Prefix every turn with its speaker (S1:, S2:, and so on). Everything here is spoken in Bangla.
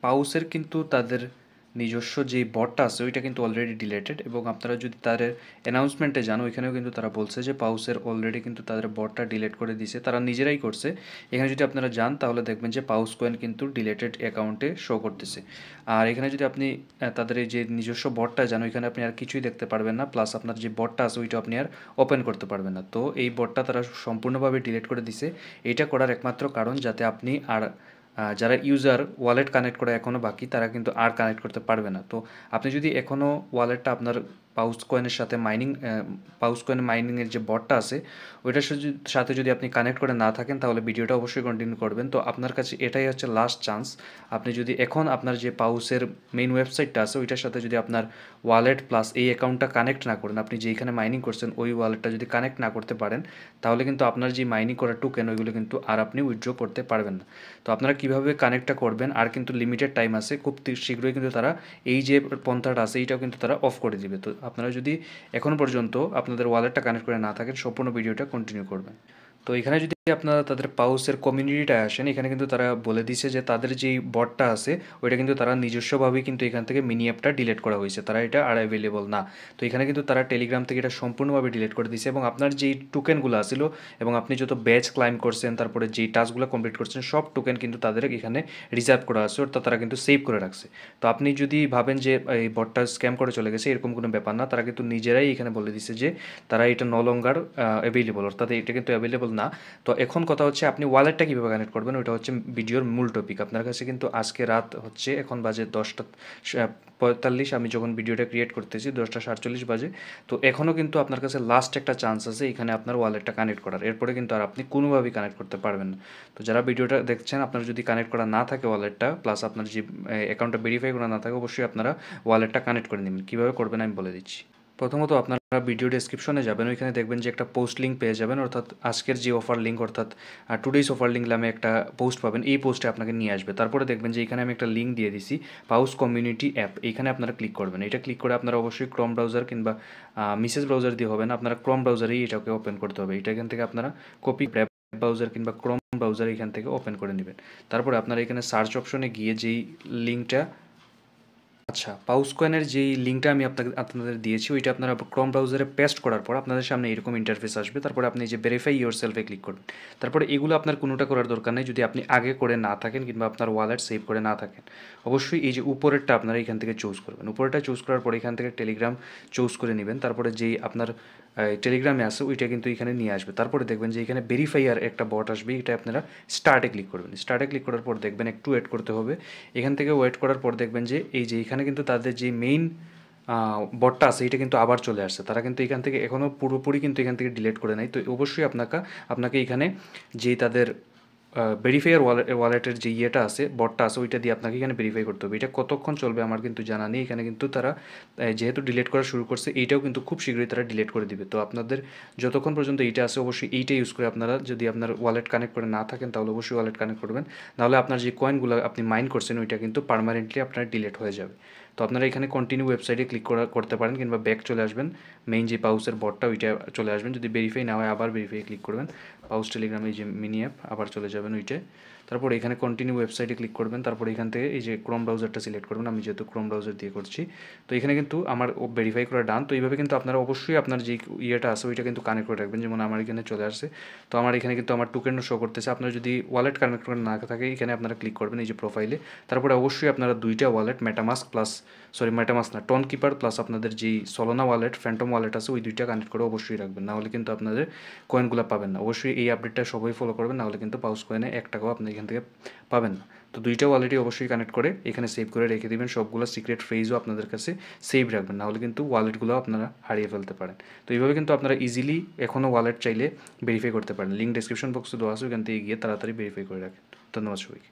S1: পাউসের কিন্তু তাদের নিজস্ব যে বটটা আছে ওইটা কিন্তু অলরেডি ডিলেটেড, এবং আপনারা যদি তাদের অ্যানাউন্সমেন্টে যান ওইখানেও কিন্তু তারা বলছে যে পাউসের অলরেডি কিন্তু তাদের বটটা ডিলেট করে দিছে, তারা নিজেরাই করছে। এখানে যদি আপনারা যান তাহলে দেখবেন যে পাউস কয়েন কিন্তু ডিলেটেড অ্যাকাউন্টে শো করতেছে। আর এখানে যদি আপনি তাদের এই যে নিজস্ব বটটা যান ওইখানে আপনি আর কিছুই দেখতে পারবেন না, প্লাস আপনার যে বটটা আছে ওইটা আপনি আর ওপেন করতে পারবেন না। তো এই বটটা তারা সম্পূর্ণভাবে ডিলিট করে দিছে। এটা করার একমাত্র কারণ যাতে আপনি আর যারা ইউজার ওয়ালেট কানেক্ট করা এখনও বাকি তারা কিন্তু আর কানেক্ট করতে পারবে না। তো আপনি যদি এখনও ওয়ালেটটা আপনার পাউস কয়েনের সাথে পাউস কয়েনের মাইনিংয়ের যে বটটা আছে ওইটার সাথে যদি আপনি কানেক্ট করে না থাকেন তাহলে ভিডিওটা অবশ্যই কন্টিনিউ করবেন। তো আপনার কাছে এটাই হচ্ছে লাস্ট চান্স। আপনি যদি এখন আপনার যে পাউসের মেইন ওয়েবসাইটটা আছে ওইটার সাথে যদি আপনার ওয়ালেট প্লাস এই অ্যাকাউন্টটা কানেক্ট না করেন, আপনি যেইখানে মাইনিং করছেন ওই ওয়ালেটটা যদি কানেক্ট না করতে পারেন তাহলে কিন্তু আপনার যে মাইনিং করা টোকেন ওইগুলো কিন্তু আর আপনি উইথড্র করতে পারবেন না। তো আপনারা কীভাবে কানেক্টটা করবেন, আর কিন্তু লিমিটেড টাইম আছে, খুব শীঘ্রই কিন্তু তারা এই যে পন্থাটা আছে এইটাও কিন্তু তারা অফ করে দিবে। তো আপনারা যদি এখনও পর্যন্ত আপনাদের ওয়ালেটটা কানেক্ট করে না থাকেন সম্পূর্ণ ভিডিওটা কন্টিনিউ করবেন। তো এখানে যদি আপনারা তাদের পাউসের কমিউনিটিটায় আসেন এখানে কিন্তু তারা বলে দিছে যে তাদের যেই বটটা আছে ওইটা কিন্তু তারা নিজস্বভাবেই কিন্তু এখান থেকে মিনি অ্যাপটা ডিলিট করা হয়েছে, তারা এটা আর অ্যাভেলেবল না। তো এখানে কিন্তু তারা টেলিগ্রাম থেকে এটা সম্পূর্ণভাবে ডিলিট করে দিয়েছে, এবং আপনার যেই টোকেনগুলো আসছিল এবং আপনি যত ব্যাচ ক্লাইম করছেন তারপরে যেই টাস্কগুলো কমপ্লিট করছেন সব টোকেন কিন্তু তাদের এখানে রিজার্ভ করা আছে, অর্থাৎ তারা কিন্তু সেভ করে রাখছে। তো আপনি যদি ভাবেন যে এই বটটা স্ক্যাম করে চলে গেছে এরকম কোনো ব্যাপার না, তারা কিন্তু নিজেরাই এখানে বলে দিচ্ছে যে তারা এটা নো লঙ্গার অ্যাভেলেবল, অর্থাৎ এটা কিন্তু অ্যাভেলেবল না। তো এখন কথা হচ্ছে আপনি ওয়ালেটটা কীভাবে কানেক্ট করবেন, ওইটা হচ্ছে ভিডিওর মূল টপিক। আপনার কাছে কিন্তু আজকে রাত হচ্ছে, এখন বাজে 10:45, আমি যখন ভিডিওটা ক্রিয়েট করতেছি 10:47 বাজে। তো এখনও কিন্তু আপনার কাছে লাস্ট একটা চান্স আছে এখানে আপনার ওয়ালেটটা কানেক্ট করার, এরপরে কিন্তু আর আপনি কোনোভাবেই কানেক্ট করতে পারবেন না। তো যারা ভিডিওটা দেখছেন আপনার যদি কানেক্ট করা না থাকে ওয়ালেটটা, প্লাস আপনার যে অ্যাকাউন্টটা ভেরিফাই করা না থাকে, অবশ্যই আপনারা ওয়ালেটটা কানেক্ট করে নেবেন। কীভাবে করবেন আমি বলে দিচ্ছি। প্রথমত আপনারা ভিডিও ডেসক্রিপশনে যাবেন, ওইখানে দেখবেন যে একটা পোস্ট লিঙ্ক পেয়ে যাবেন, অর্থাৎ আজকের যে অফার লিঙ্ক অর্থাৎ টুডেজ অফার লিঙ্ক নামে একটা পোস্ট পাবেন, এই পোস্টে আপনাকে নিয়ে আসবে। তারপরে দেখবেন যে এখানে আমি একটা লিঙ্ক দিয়ে দিছি পাউস কমিউনিটি অ্যাপ, এইখানে আপনারা ক্লিক করবেন। এটা ক্লিক করে আপনারা অবশ্যই ক্রোম ব্রাউজার কিংবা মিসেস ব্রাউজার দিয়ে হবে না, আপনারা ক্রোম ব্রাউজারেই এটাকে ওপেন করতে হবে। এটা এখান থেকে আপনারা কপি ব্রাউজার কিংবা ক্রোম ব্রাউজার এখান থেকে ওপেন করে নেবেন। তারপরে আপনারা এখানে সার্চ অপশনে গিয়ে যেই লিঙ্কটা, আচ্ছা, পাউস কয়েনের যেই লিঙ্কটা আমি আপনাদের দিয়েছি ওইটা আপনারা ক্রোম ব্রাউজারে পেস্ট করার পর আপনাদের সামনে এরকম ইন্টারফেস আসবে। তারপরে আপনি যে ভেরিফাই ইয়োর সেলফে ক্লিক করবেন। তারপরে এগুলো আপনার কোনোটা করার দরকার নেই যদি আপনি আগে করে না থাকেন কিংবা আপনার ওয়ালেট সেভ করে না থাকেন। অবশ্যই এই যে উপরেরটা আপনারা এখান থেকে চুজ করবেন। উপরেরটা চুজ করার পর এখান থেকে টেলিগ্রাম চুজ করে নেবেন। তারপরে যেই আপনার টেলিগ্রামে আছে ওইটা কিন্তু এখানে নিয়ে আসবে। তারপরে দেখবেন যে এখানে ভেরিফাইয়ার একটা বট আসবে, এটা আপনারা স্টার্টে ক্লিক করবেন। স্টার্টে ক্লিক করার পর দেখবেন একটু ওয়েট করতে হবে। এখান থেকে ওয়েট করার পর দেখবেন যে এই যে এখানে কিন্তু তাদের যে মেইন বটটা আছে এটা কিন্তু আবার চলে আসছে। তারা কিন্তু এখান থেকে এখনও পুরোপুরি কিন্তু এখান থেকে ডিলিট করে নাই। তো অবশ্যই আপনাকে এখানে যেই তাদের ভেরিফাইয়ার ওয়ালেটের যে ইয়েটা আছে বটটা আছে ওইটা দিয়ে আপনাকে এখানে ভেরিফাই করতে হবে। এটা কতক্ষণ চলবে আমার কিন্তু জানা নেই। এখানে কিন্তু তারা যেহেতু ডিলিট করা শুরু করছে এইটাও কিন্তু খুব শীঘ্রই তারা ডিলিট করে দিবে। তো আপনাদের যতক্ষণ পর্যন্ত এইটা আছে অবশ্যই এইটা ইউজ করে আপনারা, যদি আপনার ওয়ালেট কানেক্ট করে না থাকেন তাহলে অবশ্যই ওয়ালেট কানেক্ট করবেন, নাহলে আপনার যে কয়েনগুলো আপনি মাইন করছেন ওইটা কিন্তু পার্মানেন্টলি আপনার ডিলিট হয়ে যাবে। তো আপনারা এখানে কন্টিনিউ ওয়েবসাইটে ক্লিক করতে পারেন কিংবা ব্যাক চলে আসবেন, মেইন যে পাউসের বটটা ওইটা চলে আসবেন। যদি ভেরিফাই না হয় আবার ভেরিফাই ক্লিক করবেন, পাউস টেলিগ্রামে যে মিনি অ্যাপ আবার চলে যাবেন ওইটায়। তারপর এখানে কন্টিনিউ ওয়েবসাইটে ক্লিক করবেন। তারপর এখান থেকে এই যে ক্রোম ব্রাউজারটা সিলেক্ট করবেন, আমি যেহেতু ক্রোম ব্রাউজার দিয়ে করছি। তো এখানে কিন্তু আমার ভেরিফাই করা ডান। তো এইভাবে কিন্তু আপনারা অবশ্যই আপনার যে ইয়েটা আছে ওইটা কিন্তু কানেক্ট করে রাখবেন। যেমন আমার এখানে চলে আসছে, তো আমার এখানে কিন্তু আমার টোকেনও শো করতেছে। আপনার যদি ওয়ালেট কানেক্ট করে না থাকে এখানে আপনারা ক্লিক করবেন এই যে প্রোফাইলে। তারপরে অবশ্যই আপনারা দুইটা ওয়ালেট মেটামাস্ক না, টন কিপার প্লাস আপনাদের যেই সলোনা ওয়ালেট ফ্যান্টম ওয়ালেট আছে ওই দুইটা কানেক্ট করে অবশ্যই রাখবেন, নাহলে কিন্তু আপনাদের কয়েনগুলো পাবেন না। অবশ্যই এই আপডেটটা সবাই ফলো করবেন, নাহলে কিন্তু পাউস কয়েনে 1 টাকাও আপনি এখান থেকে পাবেন না। তো দুইটা ওয়ালেটই অবশ্যই কানেক্ট করে এখানে সেভ করে রেখে দেবেন। সবগুলো সিক্রেট ফ্রেজও আপনাদের কাছে সেভ রাখবেন, নাহলে কিন্তু ওয়ালেটগুলো আপনারা হারিয়ে ফেলতে পারেন। তো এইভাবে কিন্তু আপনারা ইজিলি এখনও ওয়ালেট চাইলে ভেরিফাই করতে পারেন। লিঙ্ক ডেসক্রিপশন বক্সে দেওয়া আছে, ওখান থেকে গিয়ে তাড়াতাড়ি ভেরিফাই করে রাখেন। ধন্যবাদ সবাইকে।